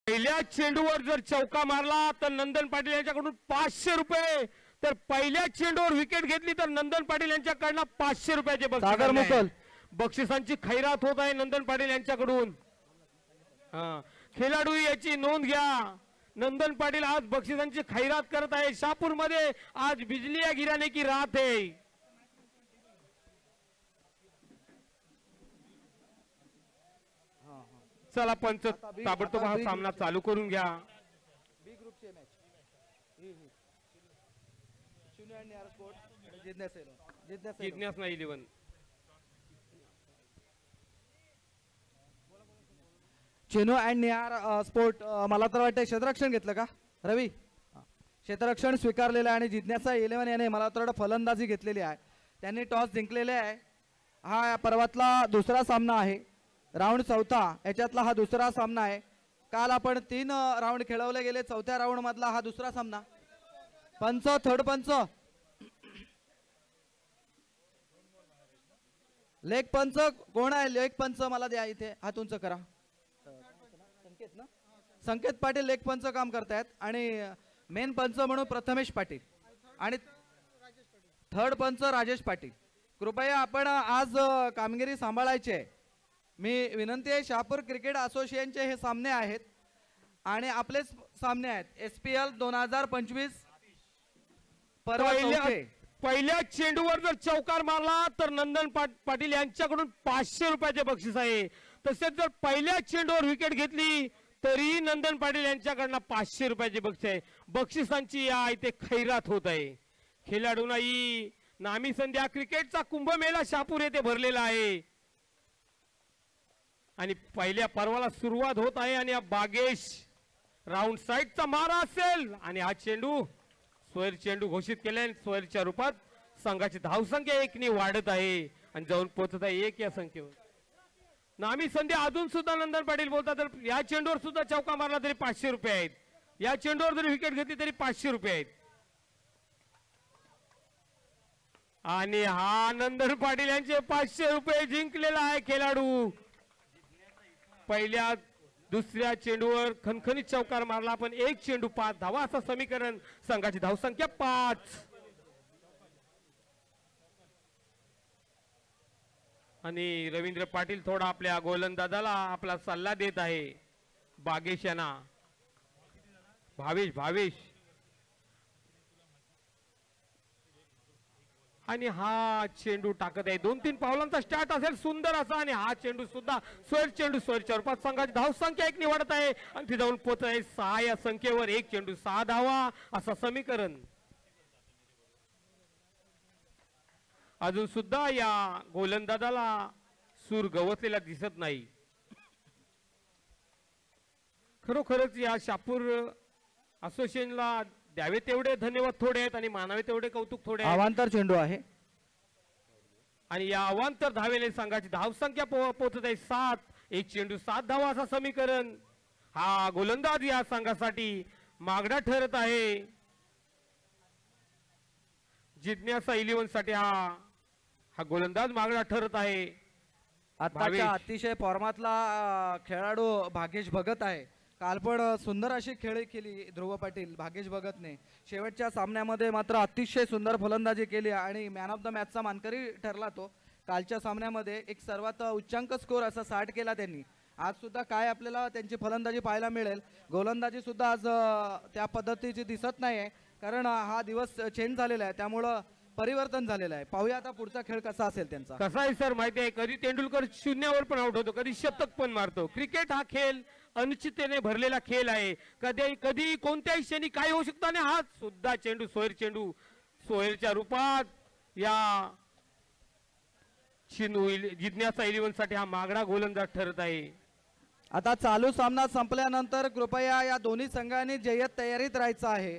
पहिल्या चेंडूवर जर चौका मारला तर नंदन पाटील यांच्याकडून 500 रुपये, तर पहिल्या चेंडूवर विकेट घेतली तर नंदन पाटील यांच्याकडनं 500 रुपयाचे बक्षीस. बक्षिसांची खैरात होत आहे नंदन पाटील यांच्याकडून. खेळाडू याची नोंद घ्या. नंदन पाटील आज बक्षिसांची खैरात करत आहे. शापूर मध्ये आज बिजली या गिराने की रात है. चला पंच ताबडतोब हा सामना चालू करून घ्या. बी ग्रुपची मॅच जिज्ञास नाही 11 चेनो अँड निहार स्पोर्ट. मला तर वाटतं क्षेत्ररक्षण घेतलं का रवी? क्षेत्ररक्षण स्वीकारलेलं आहे आणि जिज्ञासा 11 याने मला तर वाटतं फलंदाजी घेतलेली आहे. त्यांनी टॉस जिंकलेले आहे. हा पर्वातला दुसरा सामना आहे. राऊंड चौथा याच्यातला हा दुसरा सामना आहे. काल आपण 3 राऊंड खेळवले गेले. चौथ्या राऊंड मधला हा दुसरा सामना. पंच थर्ड पंच लेग पंच कोण आहे? लेग पंच मला द्या इथे हात उंच करा. संकेत ना? संकेत पाटील लेग पंच काम करतायत आणि मेन पंच म्हणून प्रथमेश पाटील आणि थर्ड पंच राजेश पाटील. कृपया आपण आज कामगिरी सांभाळायची आहे. मी विनंती आहे. शहापूर क्रिकेट असोसिएशनचे हे सामने आहेत आणि आपले सामने आहेत. SPL 2025 पहिल्या चेंडूवर जर चौकार मारला तर नंदन पाटील यांच्याकडून 500 रुपयाचे बक्षीस आहे. तसेच जर पहिल्या चेंडूवर विकेट घेतली तरी नंदन पाटील यांच्याकडनं 500 रुपयाचे बक्षीस आहे. बक्षिसांची या इथे खैरात होत आहे. खेळाडूंना ही नामी संध्या क्रिकेटचा कुंभमेळा शहापूर येथे भरलेला आहे आणि पहिल्या पर्वाला सुरुवात होत आहे. आणि हा बागेश राऊंड साईडचा मारा असेल आणि हा चेंडू स्वर चेंडू घोषित केले. स्वरच्या रूपात संघाची धावसंख्या 1 ने वाढत आहे आणि जाऊन पोहोचत आहे 1 या संख्येवर. नामी संध्या अजून सुद्धा नंदन पाटील बोलतात तर या चेंडूवर सुद्धा चौका मारला तरी 500 रुपये आहेत. या चेंडूवर जरी विकेट घेतली तरी 500 रुपये आहेत. आणि हा नंदन पाटील यांचे 500 रुपये जिंकलेला आहे खेळाडू. पहिल्या दुसऱ्या चेंडूवर खणखणीत चौकार मारला पण 1 चेंडू 5 धावा असं समीकरण. संघाची धावसंख्या 5. आणि रवींद्र पाटील थोडा आपल्या गोलंदाजाला आपला सल्ला देत आहे. बागेश यांना भावेश आणि हा चेंडू टाकत आहे. 2-3 पावलांचा स्टार्ट असेल सुंदर असा आणि हा चेंडू सुद्धा स्वरच्या रूपात संघाची धावसंख्या 1 निवडत आहे आणि ती जाऊन पोहोचत आहे 6 या संख्येवर. 1 चेंडू 6 धावा असं समीकरण. अजून सुद्धा या गोलंदाजाला सूर गवसलेला दिसत नाही. खरोखरच या शहापूर असोसिएशनला द्यावे तेवढे धन्यवाद थोडे आहेत आणि मानावे तेवढे कौतुक थोडे. अवांतर चेंडू आहे आणि या अवांतर धावेने संघाची धावसंख्या पोहोचत आहे 7. 1 चेंडू 7 धावा असा समीकरण. हा गोलंदाज या संघासाठी मागडा ठरत आहे. जिज्ञासा 11 साठी हा गोलंदाज मागडा ठरत आहे. आताच्या अतिशय फॉर्मातला खेळाडू भागेश भगत आहे. काल पण सुंदर अशी खेळी केली ध्रुव पाटील भागेश भगतने. शेवटच्या सामन्यामध्ये मात्र अतिशय सुंदर फलंदाजी केली आणि मॅन ऑफ द मॅचचा मानकरी ठरला तो. कालच्या सामन्यामध्ये एक सर्वात उच्चांक स्कोर असा 60 केला त्यांनी. आज सुद्धा काय आपल्याला त्यांची फलंदाजी पाहायला मिळेल. गोलंदाजी सुद्धा आज त्या पद्धतीची दिसत नाही आहे कारण हा दिवस चेंज झालेला आहे त्यामुळं परिवर्तन झालेलं आहे. पाहूया आता पुढचा खेळ कसा असेल त्यांचा. कसा आहे सर माहिती आहे कधी तेंडुलकर 0 पण आउट होतो कधी शतक पण मारतो. क्रिकेट हा खेळ अनिश्चिततेने भरलेला खेळ आहे. कधी कोणत्याही क्षणी काय होऊ शकतं आणि हा सुद्धा चेंडू सोहेलच्या रूपात या जिज्ञासा 11 साठी हा मागडा गोलंदाज ठरत आहे. आता चालू सामना संपल्यानंतर कृपया या दोन्ही संघांनी जय्यत तयारीत राहायचं आहे.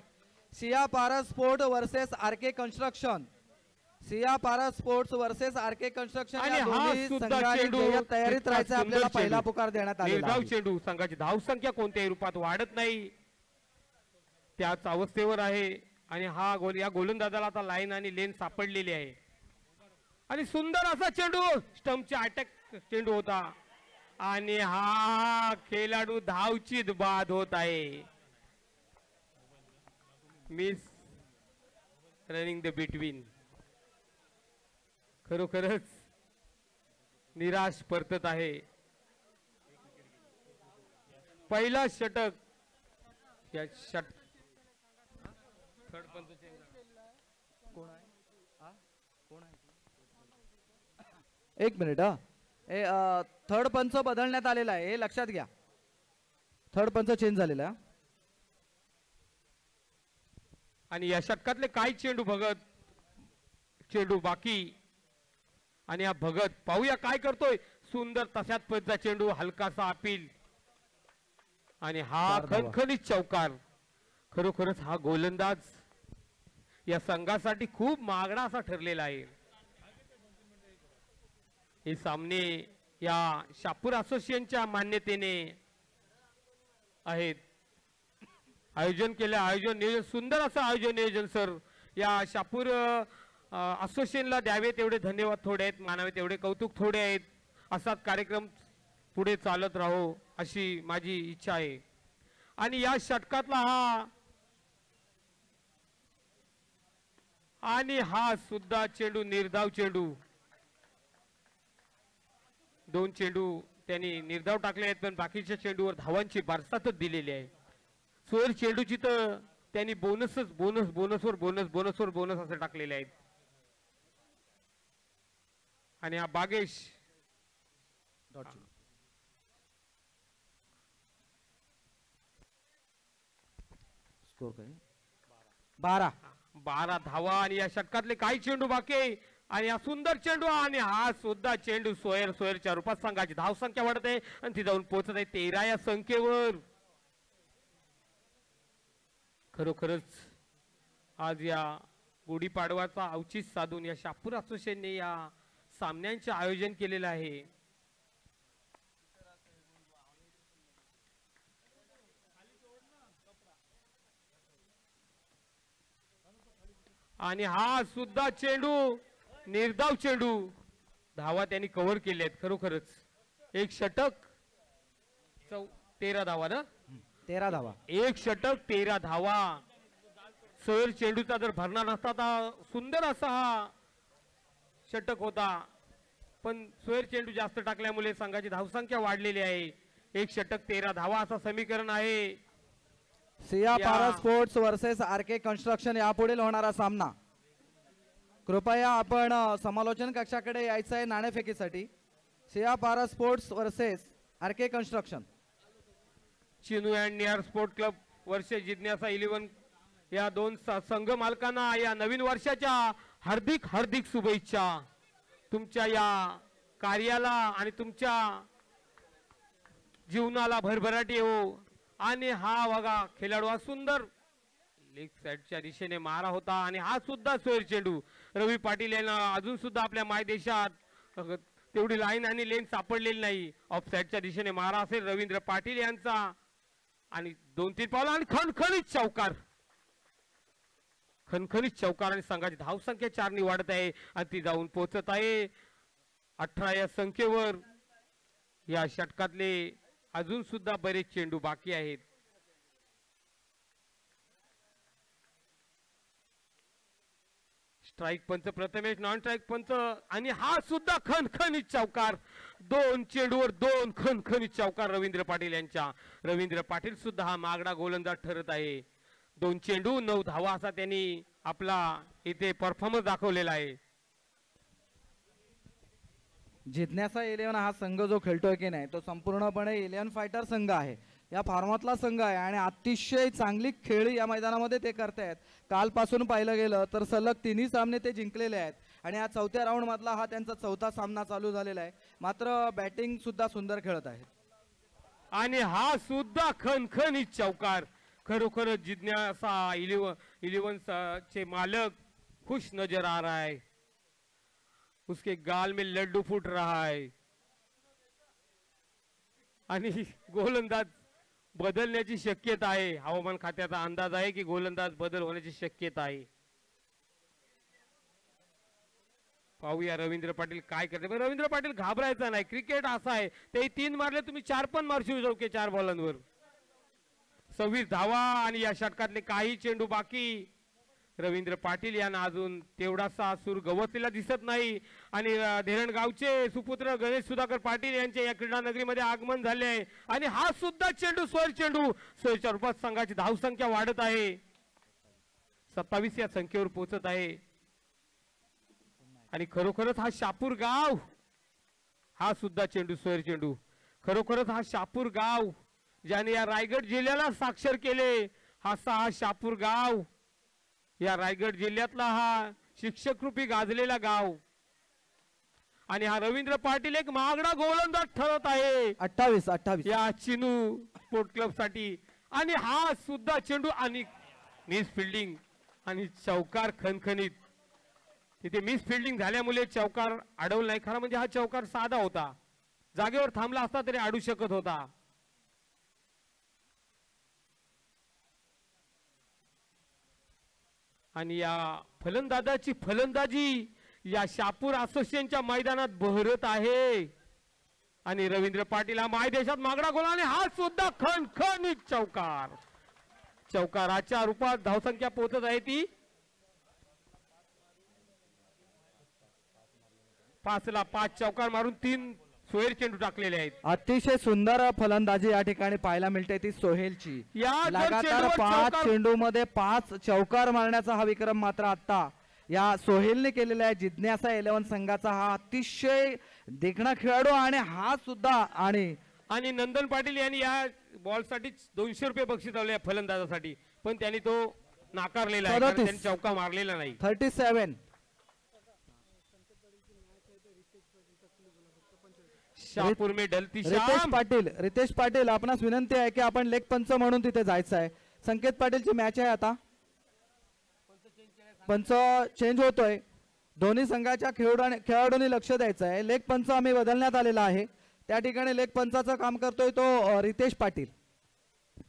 Siya Paras sport versus RK construction. Siya Paras sports versus RK construction या दोन्ही संघांनी जय्यत तयारीत राहायचं. आपल्याला पहिला पुकार देण्यात आलेला आहे. चेंडू संघाची धावसंख्या कोणत्याही रूपात वाढत नाही त्याच अवस्थेवर आहे आणि हा या गोलंदाजाला आता लाईन आणि लेन सापडलेली आहे. आणि सुंदर असा चेंडू स्टंपच्या अटॅक चेंडू होता आणि हा खेळाडू धावचीत बाद होत आहे. Miss running the between. खरोखरच निराश परतत आहे. पहिला षटक या थर्ड पंच कोण आहे? कोण आहे? एक मिनिट हा. थर्ड पंच बदलण्यात आलेला आहे, हे लक्षात घ्या. थर्ड पंच चेंज झालेला आहे. आणि या षटकातले काही चेंडू भगत चेंडू बाकी. आणि हा भगत पाहूया काय करतोय. सुंदर तशाच पद्धतीचा चेंडू, हलकासा अपील आणि हा खणखणीत चौकार. खरोखरच हा गोलंदाज या संघासाठी खूप महागडा असा ठरलेला आहे. हे सामने या शापूर असोसिएशनच्या मान्यतेने आहेत आयोजन केले. आयोजन नियोजन सुंदर असं आयोजन नियोजन सर या शापूर असोसिएशनला द्यावेत एवढे धन्यवाद थोडे आहेत, मानावेत एवढे कौतुक थोडे आहेत. असाच कार्यक्रम पुढे चालत राहो अशी माझी इच्छा आहे. आणि या षटकातला हा सुद्धा चेंडू निर्धाव चेंडू. दोन चेंडू त्यांनी निर्धाव टाकले आहेत, पण बाकीच्या चेंडूवर धावांची बरसातच दिलेली आहे. सोयर चेंडूची तर त्यांनी बोनसच बोनस बोनसवर बोनस बोनसवर बोनस असे टाकलेले आहेत. आणि हा बागेश स्कोर काय 12 धावा. आणि या षटकातले काही चेंडू बाकी. आणि हा सुंदर चेंडू आणि हा सुद्धा चेंडू सोयरच्या रूपात संघाची धाव संख्या वाढते आणि ती जाऊन पोहोचत आहे 13 या संख्येवर. खरोखरच आज या गुढीपाडवाचा औचित्य साधून या शापूर असोसिएशनने या सामन्यांचे आयोजन केलेलं आहे. आणि हा सुद्धा चेंडू निर्धाव चेंडू. धावा त्यांनी कव्हर केले आहेत. खरोखरच एक षटक 13 धावा ना. 13 धावा. एक षटक 13 धावा. सोयर चेंडूचा जर भरणार नसता तर सुंदर असा हा षटक होता, पण सोयर चेंडू जास्त टाकल्यामुळे संघाची धावसंख्या वाढलेली आहे. एक षटक 13 धावा असं समीकरण आहे. Siya Para sports versus RK construction यापुढील होणारा सामना. कृपया आपण समालोचन कक्षाकडे यायचं आहे नाणेफेकीसाठी. Siya Para sports versus RK construction. Chinu and near sport club versus जिज्ञासा 11 या दोन संघ मालकांना या नवीन वर्षाच्या हार्दिक हार्दिक शुभेच्छा. तुमच्या या कार्याला आणि तुमच्या जीवनाला भरभराटी हो. आणि हा बघा खेळाडू हा सुंदर लेग साइडच्या दिशेने मारा होता. आणि हा सुद्धा सोयर चेंडू. रवी पाटील यांना अजून सुद्धा आपल्या मायदेशात तेवढी लाईन आणि लेन सापडलेली नाही. ऑफ साइडच्या दिशेने मारा असेल रवींद्र पाटील यांचा. आणि 2-3 पावलं आणि खणखणीत चौकार. खणखणीत चौकार आणि संघाची धावसंख्या 4 वाढत आहे आणि ती जाऊन पोहोचत आहे 18 या संख्येवर. या षटकातले अजून सुद्धा बरेच चेंडू बाकी आहेत. स्ट्राइक पंच प्रथमेश, नॉन स्ट्राइक पंच. आणि हा सुद्धा खणखणीत चौकार. 2 चेंडूवर 2 खणखणीत चौकार रवींद्र पाटील यांच्या. रवींद्र पाटील सुद्धा हा मागडा गोलंदाज ठरत आहे. 2 चेंडू 9 धावा असा त्यांनी आपला इथे परफॉर्मन्स दाखवलेला आहे. जिज्ञासा 11 हा संघ जो खेळतोय की नाही तो संपूर्णपणे एलियन फायटर संघ आहे. या फॉर्मातला संघ आहे आणि अतिशय चांगली खेळी या मैदानामध्ये ते करतायत. कालपासून पाहिलं गेलं तर सलग 3 सामने ते जिंकलेले आहेत आणि या 4थ्या राऊंड मधला हा त्यांचा 4था सामना चालू झालेला आहे. मात्र बॅटिंग सुद्धा सुंदर खेळत आहेत. आणि हा सुद्धा खणखणीत चौकार. खरोखर जिज्ञासा 11 चे मालक खुश नजर आ रहा है. उसके गाल में लड्डू फूट रहा है. आणि गोलंदाज बदलण्याची शक्यता आहे. हवामान खात्याचा अंदाज आहे की गोलंदाज बदल होण्याची शक्यता आहे. पाहूया रवींद्र पाटील काय करते. पण रवींद्र पाटील घाबरायचा नाही. क्रिकेट असा आहे, ते 3 मारले तुम्ही 4 पण मारशू शकते 4 बॉलांवर. 26 धावा आणि या षटकातले काही चेंडू बाकी. रवींद्र पाटील यांना अजून तेवढासा सूर गवसलेला दिसत नाही. आणि धीरणगावचे सुपुत्र गणेश सुधाकर पाटील यांचे या क्रीडा नगरीमध्ये आगमन झाले आहे. आणि हा सुद्धा चेंडू चेंडू सोयीच्या रूपात संघाची धावसंख्या वाढत आहे, 27 या संख्येवर पोहोचत आहे. आणि खरोखरच हा शापूर गाव, हा सुद्धा चेंडू चेंडू, खरोखरच हा शापूर गाव ज्याने या रायगड जिल्ह्याला साक्षर केले, हा शापूर गाव या रायगड जिल्ह्यातला हा शिक्षक रूपी गाजलेला गाव. आणि हा रवींद्र पाटील एक महागडा गोलंदाज ठरत आहे 28 या चिनू स्पोर्ट क्लब साठी. आणि हा सुद्धा चेंडू आणि मिस फिल्डिंग आणि चौकार खणखणीत. तिथे मिस फिल्डिंग झाल्यामुळे चौकार अडवला नाही. खरं म्हणजे हा चौकार साधा होता, जागेवर थांबला असता तरी अडू शकत होता. आणि या फलंदाजाची फलंदाजी या शापूर असोसिएशनच्या मैदानात बहरत आहे. आणि रवींद्र पाटील हा मायदेशात मागडा गोल आणि हा सुद्धा खणखणीत चौकार. चौकाराच्या रूपात धावसंख्या पोहोचत आहे ती 5ला 5 चौकार मारून 3 सोहेल चेंडू टाकलेले आहेत. अतिशय सुंदर फलंदाजी या ठिकाणी पाहायला मिळते ती सोहेलची. लगातार 5 चेंडू मध्ये 5 चौकार मारण्याचा हा विक्रम मात्र आता या सोहेलने केलेला आहे. जिज्ञासा 11 संघाचा हा अतिशय देखणा खेळाडू आणि हा सुद्धा आणि नंदन पाटील यांनी या बॉल साठी 200 रुपये बक्षीस लावले फलंदाजासाठी, पण त्यांनी तो नाकारलेला आहे, त्यांनी चौका मारलेला नाही. 37 शाहपुर में डलती रितेश पाटील आपणास विनंती आहे की आपण लेग पंच म्हणून तिथे जायचं आहे. संकेत पाटीलची मॅच आहे आता, पंच चेंज होतोय. दोन्ही संघाच्या खेळाडूंनी लक्ष द्यायचं आहे. लेग पंच आम्ही बदलण्यात आलेला आहे. त्या ठिकाणी लेग पंचाचं काम करतोय तो रितेश पाटील.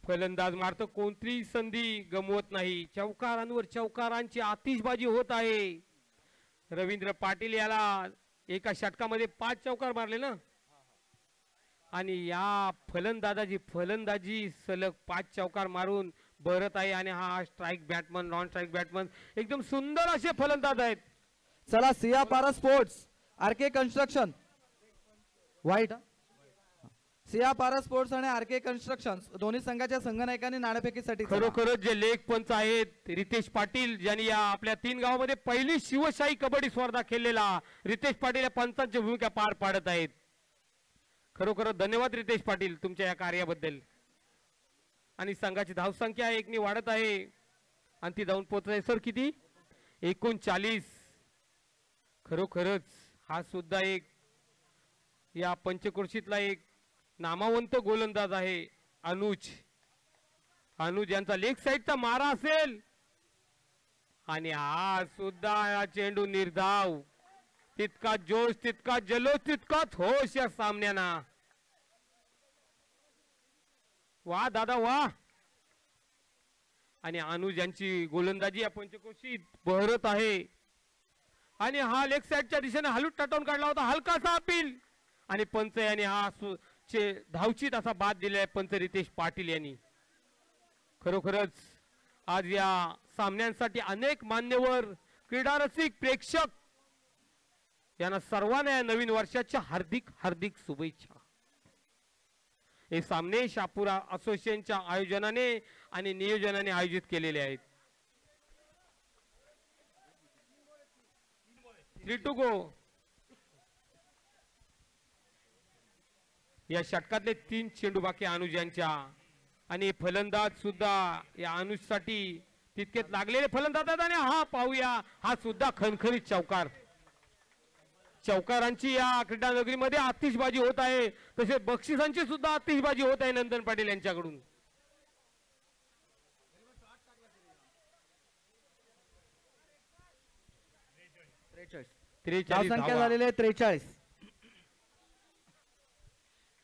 फलंदाज मारतो, कोणतीही संधी गमवत नाही. चौकारांवर चौकारांची आतिषबाजी होत आहे. रवींद्र पाटील याला एका षटकामध्ये 5 चौकार मारले ना. आणि या फलंदाजी सलग 5 चौकार मारून बरत आहे. आणि हा strike batsman, non strike batsman एकदम सुंदर असे फलंदाज आहेत. चला Siya Para sports, RK construction white, Siya Para sports आणि आरके कन्स्ट्रक्शन दोन्ही संघाच्या संघनायकांनी नाणेफेकीसाठी खरोखरच जे लेग पंच आहेत रितेश पाटील, ज्यांनी या आपल्या 3 गावामध्ये पहिली शिवशाही कबड्डी स्पर्धा खेळलेला रितेश पाटील या पंचांची भूमिका पार पाडत आहेत. खरोखरच धन्यवाद रितेश पाटील तुमच्या या कार्याबद्दल. आणि संघाची धावसंख्या 1 ने वाढत आहे आणि ती जाऊन पोहोचत आहे सर किती 39. खरोखरच हा सुद्धा एक या पंचक्रोशीतला एक नामवंत गोलंदाज आहे अनुज यांचा लेग साइडचा मारा असेल. आणि हा सुद्धा या चेंडू निर्धाव, तितका जोश, तितका जल्लोष, तितकाच होश या सामन्याना. वा दादा वा. आणि अनुज यांची गोलंदाजी या पंचक्रोशीत बहरत आहे. आणि हा लेग साइडच्या दिशेने हलूट टाटून काढला होता, हलकासा अपील. आणि पंच यांनी हा धावचीत असा बाद दिलाय पंच रितेश पाटील यांनी. खरोखरच आज या सामन्यांसाठी अनेक मान्यवर, क्रीडा रसिक, प्रेक्षक यांना सर्वांना या नवीन वर्षाच्या हार्दिक हार्दिक शुभेच्छा. हे सामने शापुरा असोसिएशनच्या आयोजनाने आणि नियोजनाने आयोजित केलेले आहेत. 3 to go. या षटकातले 3 चेंडू बाकी अनुज यांच्या. आणि फलंदाज सुद्धा या अनुजसाठी तितकेच लागलेले फलंदाज आहेत. आणि हा पाहूया, हा सुद्धा खणखणीत चौकार. चौकारांची या क्रीडा नगरीमध्ये आतिषबाजी होत आहे, तसेच बक्षिसांची सुद्धा आतिषबाजी होत आहे नंदन पाटील यांच्याकडून. संख्या झालेली आहे 43.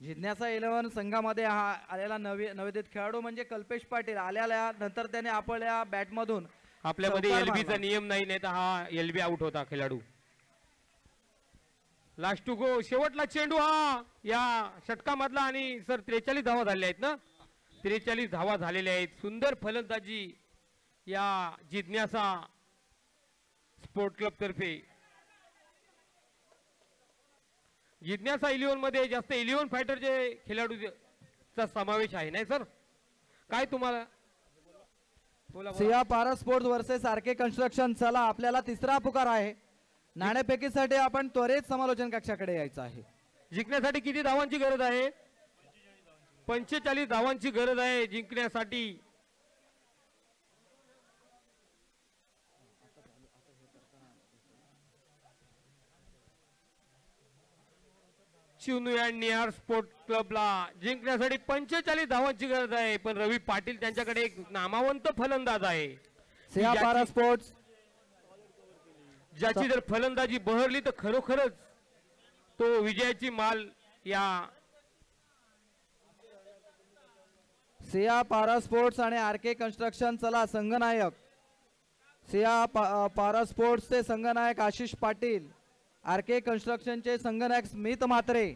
जिज्ञासा 11 संघामध्ये हा आलेला नवोदित खेळाडू म्हणजे कल्पेश पाटील. आल्याला नंतर त्याने आपल्या बॅट मधून आपल्यामध्ये एलबीचा नियम नाही, नाही तर हा एलबी आउट होता खेळाडू. लास्ट टू गो, शेवटला चेंडू हा या षटकामधला आणि सर 43 धावा झालेल्या आहेत ना, 43 धावा झालेल्या आहेत. सुंदर फलंदाजी या जिज्ञासा स्पोर्ट क्लब तर्फे. जिज्ञासा 11 मध्ये जास्त 11 फायटरचे खेळाडूचा समावेश आहे नाही सर, काय तुम्हाला बोला. Siya Para sports versus RK construction. चला आपल्याला तिसरा पुकार आहे. नाणेफेकीसाठी आपण त्वरित समालोचन कक्षाकडे यायचं आहे. जिंकण्यासाठी किती धावांची गरज आहे? 45 धावांची गरज आहे जिंकण्यासाठी. चिनू अँड निहार स्पोर्ट क्लबला जिंकण्यासाठी 45 धावांची गरज आहे. पण रवी पाटील त्यांच्याकडे एक नामावंत फलंदाज आहे. सिया पारा स्पोर्ट्स ज्याची जर फलंदाजी बहरली तर खरोखरच तो विजयाची माल या सिया पारा स्पोर्ट्स आणि आरके कन्स्ट्रक्शन. चला संघनायक सिया पारा स्पोर्ट्सचे संघनायक आशिष पाटील, आरके कन्स्ट्रक्शनचे संघनायक स्मित म्हात्रे,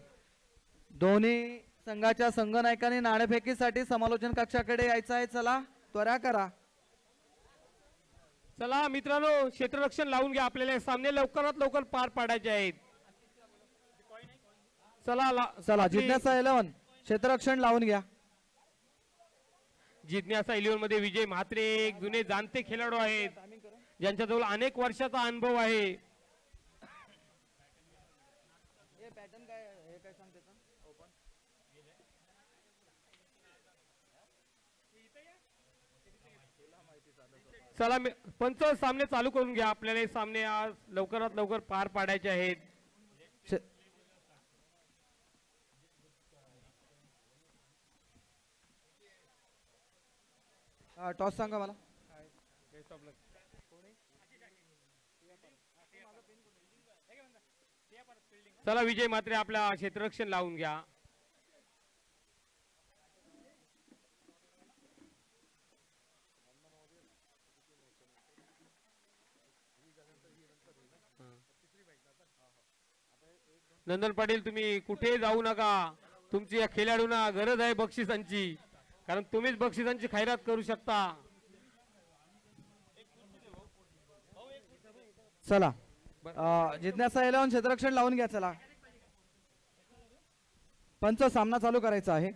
दोन्ही संघाच्या संघनायकांनी नाणेफेकीसाठी समालोचन कक्षाकडे यायचं आहे. चला त्वरा करा. चला मित्रांनो, क्षेत्ररक्षण लावून घ्या. आपल्याला सामने लवकरात लवकर पार पाडायचे आहेत. चला जिज्ञासा 11 क्षेत्ररक्षण लावून घ्या. जिज्ञासा 11 मध्ये विजय म्हात्रे एक जुने जाणते खेळाडू आहेत, ज्यांच्याजवळ अनेक वर्षाचा अनुभव आहे. चला पंच सामने चालू करून घ्या. आपल्याला हे सामने आज लवकरात लवकर पार पाडायचे आहेत. टॉस सांगा मला. चला विजय म्हात्रे आपल्या क्षेत्ररक्षण लावून घ्या. नंदन पाटील तुम्ही कुठे जाऊ नका. तुमची या खेळाडूंना गरज आहे बक्षिसांची, कारण तुम्हीच बक्षिसांची खैरात करू शकता. चला जिज्ञासा 11 क्षेत्ररक्षण लावून घ्या. चला पंच सामना चालू करायचा आहे.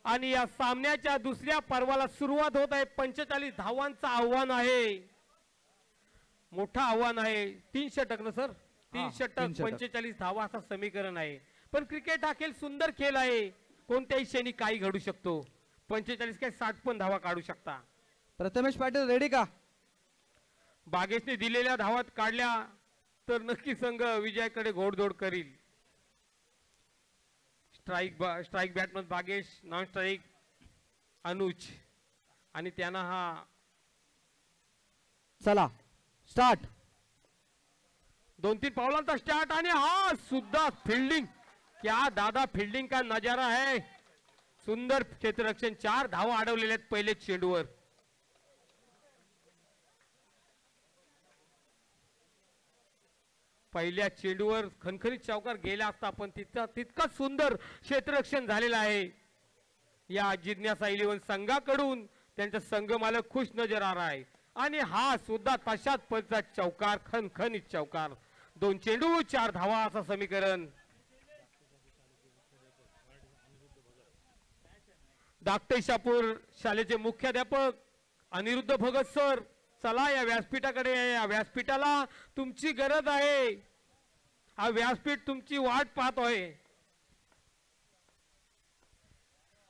आणि या सामन्याच्या दुसऱ्या पर्वाला सुरुवात होत आहे. 45 धावांचं आव्हान आहे, मोठं आव्हान आहे. 3 षटक ना सर, 3 षटक 45 धावा असं समीकरण आहे. पण क्रिकेट हा खेळ सुंदर खेळ आहे, कोणत्याही क्षणी काही घडू शकतो. 45 काय 60 पण धावा काढू शकता. प्रथमेश पाटील रेडी का? बागेशने दिलेल्या धावात काढल्या तर नक्की संघ विजयाकडे घोडदौड करील. Strike batsman Bagesh, non strike Anuj, आणि त्यांना हा. चला स्टार्ट. 2-3 पावलांचा स्टार्ट आणि हा सुद्धा फिल्डिंग. क्या दादा फिल्डिंग का नजारा है. सुंदर क्षेत्ररक्षण. 4 धावा अडवलेल्या आहेत पहिलेच चेंडूवर. पहिल्या चेंडूवर खणखणीत चौकार गेला असता, पण तितकाच सुंदर क्षेत्ररक्षण झालेलं आहे या जिज्ञासा 11 संघाकडून. त्यांचा संघ मालक खुश नजर आ रहा है. आणि हा सुद्धा तशाच पद्धतीचा चौकार, खणखणीत चौकार. 2 चेंडू 4 धावा असं समीकरण. धाकटे शापूर शाळेचे मुख्याध्यापक अनिरुद्ध भगत सर, चला या व्यासपीठाकडे. या व्यासपीठाला तुमची गरज आहे. हा व्यासपीठ तुमची वाट पाहतोय.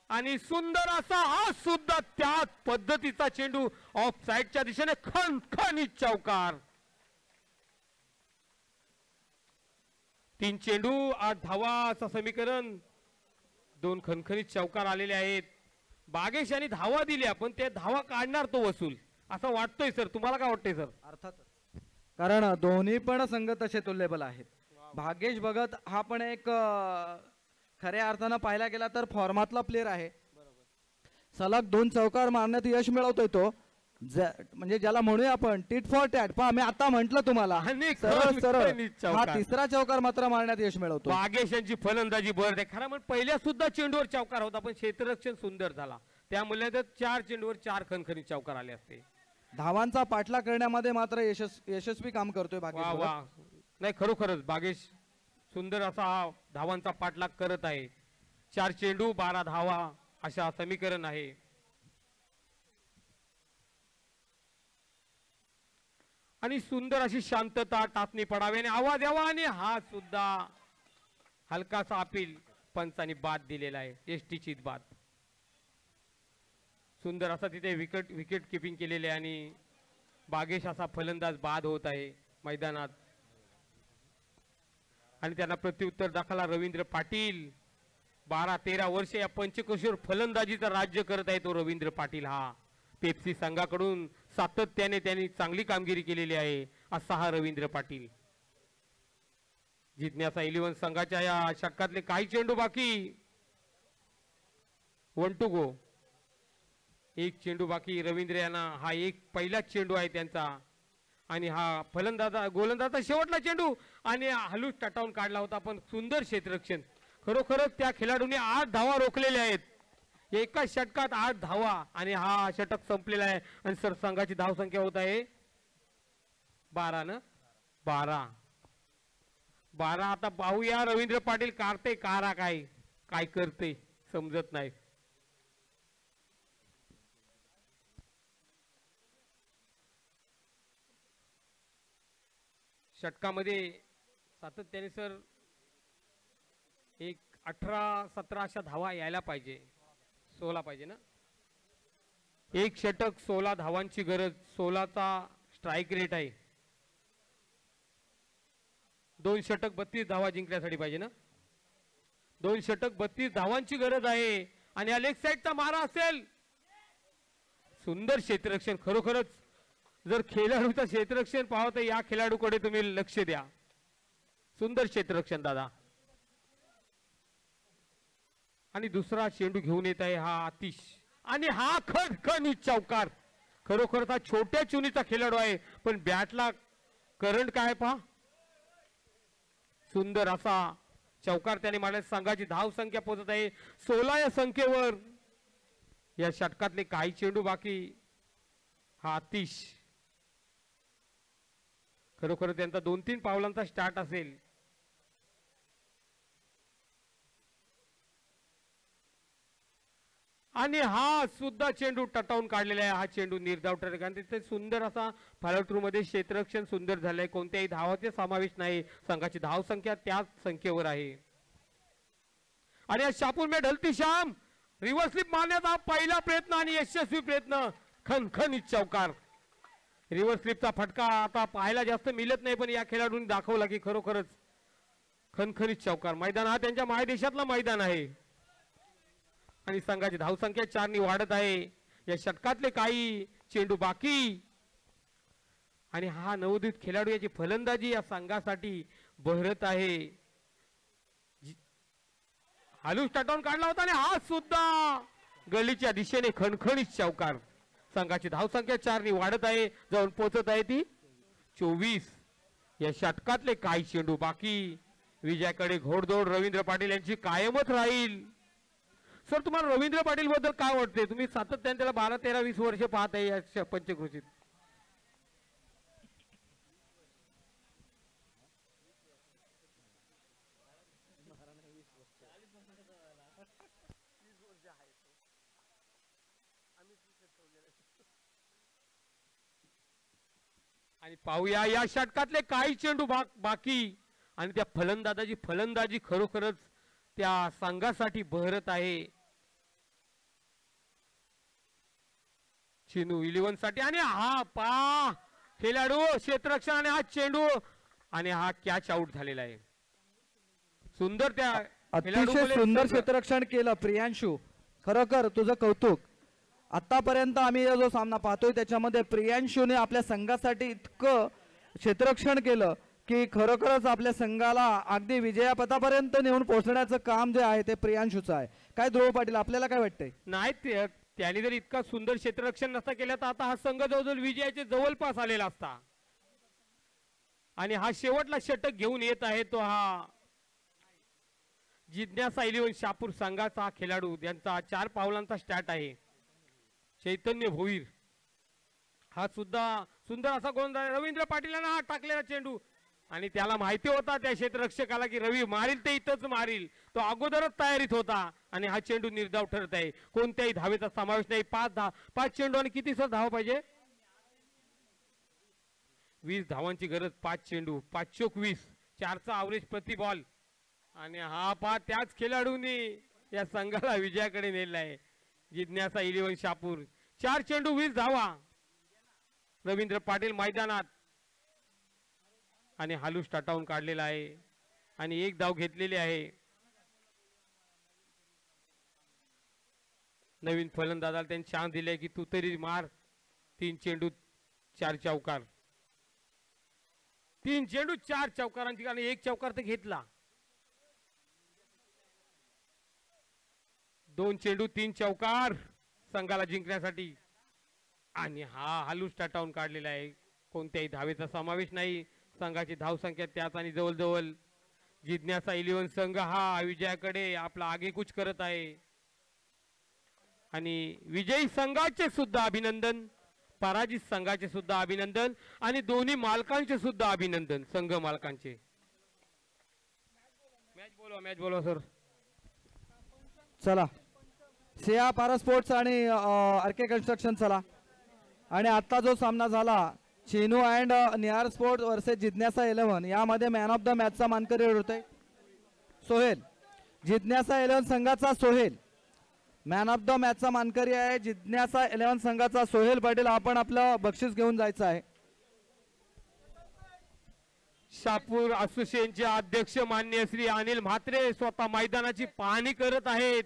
आणि सुंदर असा हा सुद्धा त्याच पद्धतीचा चेंडू ऑफ साइडच्या दिशेने खणखणीत चौकार. 3 चेंडू 8 धावा असं समीकरण. 2 खणखणीत चौकार आलेले आहेत. बागेश यांनी धावा दिल्या, पण ते धावा काढणार तो वसूल असं वाटतंय सर. तुम्हाला काय वाटतंय सर? अर्थात, कारण दोन्ही पण संघ तसे तुल्यबल आहेत. भाग्येश भगत हा पण एक खऱ्या अर्थानं पाहायला गेला तर फॉर्मातला प्लेअर आहे. सलग 2 चौकार मारण्यात यश मिळवतोय तो. म्हणजे ज्याला म्हणूया आपण टिट फॉर टॅट. पहा मी आता म्हंटल तुम्हाला आणि सरळ सरळ खणखणीत हा चौकार. तिसरा चौकार मात्र मारण्यात यश मिळवतो. बागेश यांची फलंदाजी भर आहे. खरं म्हणजे पहिल्या सुद्धा चेंडूवर चौकार होता पण क्षेत्ररक्षण सुंदर झाला. त्यामुळे तर 4 चेंडूवर 4 खणखणीत चौकार आले असते. धावांचा पाठलाग करण्यामध्ये मात्र यशस्वी काम करतोय वा भाग्येश भगत. वा नाही खरोखरच बागेश सुंदर असा हा धावांचा पाठलाग करत आहे. 4 चेंडू 12 धावा अशा समीकरण आहे. आणि सुंदर अशी शांतता टाचणी पडावी आणि आवाज यावा आणि हा सुद्धा हलकासा अपील पंचांनी बाद दिलेला आहे. एसटीची बाद. सुंदर असा तिथे विकेट किपिंग केलेले आणि बागेश असा फलंदाज बाद होत आहे मैदानात. आणि त्यांना प्रत्युत्तर दाखवला रवींद्र पाटील. 12-13 वर्ष या पंचकोशीवर फलंदाजीचं राज्य करत आहे तो रवींद्र पाटील. हा पेप्सी संघाकडून सातत्याने त्यांनी चांगली कामगिरी केलेली आहे असा हा रवींद्र पाटील. जिंकण्याचा 11 संघाच्या या षटकातले काही चेंडू बाकी. 1 to go. एक चेंडू बाकी. रवींद्र यांना हा एक पहिलाच चेंडू आहे त्यांचा आणि हा फलंदाजा गोलंदाजा शेवटला चेंडू आणि हलूच टटावून काढला होता पण सुंदर क्षेत्ररक्षण. खरोखरच त्या खेळाडूंनी 8 धावा रोखलेल्या आहेत. एका षटकात 8 धावा आणि हा षटक संपलेला आहे आणि सरसंघाची धावसंख्या होत आहे 12 ना 12. आता पाहूया रवींद्र पाटील काढते कारा काय करते समजत नाही. षटकामध्ये सातत्याने सर एक 18-17 अशा धावा यायला पाहिजे. 16 पाहिजे ना. एक षटक 16 धावांची गरज. 16चा स्ट्राईक रेट आहे. 2 षटक 32 धावा जिंकण्यासाठी पाहिजे ना. 2 षटक 32 धावांची गरज आहे आणि या लेग साईडचा मारा असेल. सुंदर क्षेत्ररक्षण. खरोखरच जर खेळाडूचं क्षेत्ररक्षण पाहत या खेळाडूकडे तुम्ही लक्ष द्या. सुंदर क्षेत्ररक्षण दादा. आणि दुसरा चेंडू घेऊन येत आहे हा आतिश आणि हा खणखणीत चौकार. खरोखर हा छोट्या चुनीचा खेळाडू आहे पण बॅटला करंट काय पहा. सुंदर असा चौकार त्याने मारला. संघाची धाव संख्या पोहोचत आहे 16 या संख्येवर. या षटकातले काही चेंडू बाकी. हा आतिश खरोखर त्यांचा 2-3 पावलांचा स्टार्ट असेल. आणि हा सुद्धा चेंडू टटावून काढलेला आहे. हा चेंडू निर्धाव ठरेल कारण तिथे सुंदर असा फॉलोथ्रू मध्ये क्षेत्ररक्षण सुंदर झालंय. कोणत्याही धावाचे समावेश नाही. संघाची धाव संख्या त्याच संख्येवर आहे. आणि या शापूर में ढलती शाम रिव्हर्स स्लिप मारण्याचा पहिला प्रयत्न आणि यशस्वी प्रयत्न. खणखणीत चौकार. रिव्हर्स स्लिपचा फटका आता पाहायला जास्त मिळत नाही पण या खेळाडूंनी दाखवला की खरोखरच खणखणीत चौकार. मैदान हा त्यांच्या मायदेशातला मैदान आहे आणि संघाची धावसंख्या 4 नी वाढत आहे. या षटकातले काही चेंडू बाकी आणि हा नवोदित खेळाडू याची फलंदाजी या संघासाठी बहरत आहे. हालूस टटावून काढला होता आणि हा सुद्धा गलीच्या दिशेने खणखणीत चौकार. संघाची धावसंख्या 4 नी वाढत आहे. जाऊन पोहोचत आहे ती 24. या षटकातले काही चेंडू बाकी. विजयाकडे घोडदौड रवींद्र पाटील यांची कायमच राहील. सर तुम्हाला रवींद्र पाटील बद्दल काय वाटते. तुम्ही सातत्याने त्याला 12-13-20 वर्ष पाहत आहे या पंचक्रोशीत. आणि पाहूया या षटकातले काही चेंडू बाकी आणि त्या फलंदाजी खरोखरच त्या संघासाठी बहरत आहे. चेंडू 11 साठी आणि हा पा खेळाडू क्षेत्ररक्षण आणि हा चेंडू आणि हा कॅच आउट झालेला आहे. सुंदर त्या अतिशय सुंदर क्षेत्ररक्षण केलं प्रियांशू. खरोखर तुझं कौतुक. आतापर्यंत आम्ही जो सामना पाहतोय त्याच्यामध्ये प्रियांशूने आपल्या संघासाठी इतकं क्षेत्ररक्षण केलं की खरोखरच आपल्या संघाला अगदी विजयापथापर्यंत नेऊन पोहोचण्याचं काम जे आहे ते प्रियांशूचं आहे. काय ध्रुव पाटील आपल्याला काय वाटतंय. नाही त्याने जर इतका सुंदर क्षेत्ररक्षण नसता केला तर आता हा संघ जवळजवळ विजयाचे जवळपास आलेला असता. आणि हा शेवटला षटक घेऊन येत आहे तो हा जिज्ञासा 11 शहापूर संघाचा हा खेळाडू, ज्यांचा 4 पावलांचा स्टॅट आहे, चैतन्य भोईर. हा सुद्धा सुंदर असा गोलंदाज. रवींद्र पाटीलांना हा टाकलेला चेंडू, आणि त्याला माहिती होता त्या क्षेत्ररक्षकाला की रवी मारील ते इथंच मारील. तो अगोदरच तयारीत होता आणि हा चेंडू निर्धाव ठरत आहे. कोणत्याही धावेचा समावेश नाही. 5 चेंडू आणि किती सर धावा पाहिजे? 20 धावांची गरज. 5 चेंडू, 5 चोक 20, 4चा ॲव्हरेज प्रति बॉल. आणि हा पा त्याच खेळाडूंनी या संघाला विजयाकडे नेला आहे. जिज्ञासा 11 शहापूर. 4 चेंडू 20 धावा. रवींद्र पाटील मैदानात आणि हालू स्टाटावून काढलेला आहे आणि 1 धाव घेतलेली आहे. नवीन फलंदाजाला त्यांनी चान्स दिले की तू तरी मार. 3 चेंडू 4 चौकार. 3 चेंडू 4 चौकारांची आणि 1 चौकार तर घेतला. 2 चेंडू 3 चौकार संघाला जिंकण्यासाठी. आणि हा हालू स्टाटावून काढलेला आहे. कोणत्याही धावेचा समावेश नाही. संघाची धावसंख्या त्यात आणि जवळजवळ जिज्ञासा 11 संघ हा विजयाकडे आपला आगेकूच करत आहे. आणि विजयी संघाचे सुद्धा अभिनंदन, पराजित संघाचे सुद्धा अभिनंदन आणि दोन्ही मालकांचे सुद्धा अभिनंदन. संघ मालकांचे. मॅच बोलवा सर. चला सिया पारा स्पोर्ट्स आणि आरके कन्स्ट्रक्शन. चला, आणि आता जो सामना झाला चेनू अँड निहार स्पोर्ट्स वर्सेस जिज्ञासा 11, यामध्ये मॅन ऑफ द मॅचचा मानकरी होतोय सोहेल. जिज्ञासा 11 संघाचा सोहेल मॅन ऑफ द मॅचचा मानकरी आहे. जिज्ञासा 11 संघाचा सोहेल पाटील. आपण आपलं बक्षीस घेऊन जायचं आहे. शहापूर असोसिएशनचे अध्यक्ष माननीय श्री अनिल म्हात्रे स्वतः मैदानाची पाहणी करत आहेत.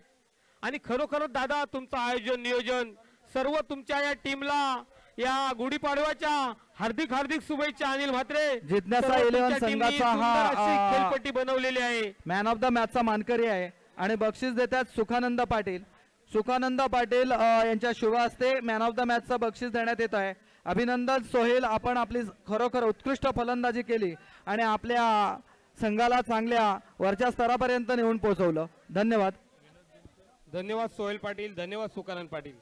आणि खरोखर दादा तुमचं आयोजन नियोजन सर्व तुमच्या या टीमला या गुढीपाडव्याच्या हार्दिक हार्दिक शुभेच्छा. अनिल म्हात्रे. जिज्ञासा 11 संघाचा हा खेळपट्टी बनवलेली आहे. मॅन ऑफ द मॅचचा मानकरी आहे आणि बक्षीस देतात सुखानंद पाटील. सुखानंद पाटील यांच्या शुभ हस्ते मॅन ऑफ द मॅचचं बक्षीस देण्यात येत आहे. अभिनंदन सोहेल, आपण आपली खरोखर उत्कृष्ट फलंदाजी केली आणि आपल्या संघाला चांगल्या वरच्या स्तरापर्यंत नेऊन पोहोचवलं. धन्यवाद. धन्यवाद सोहेल पाटील. धन्यवाद सुखानंद पाटील.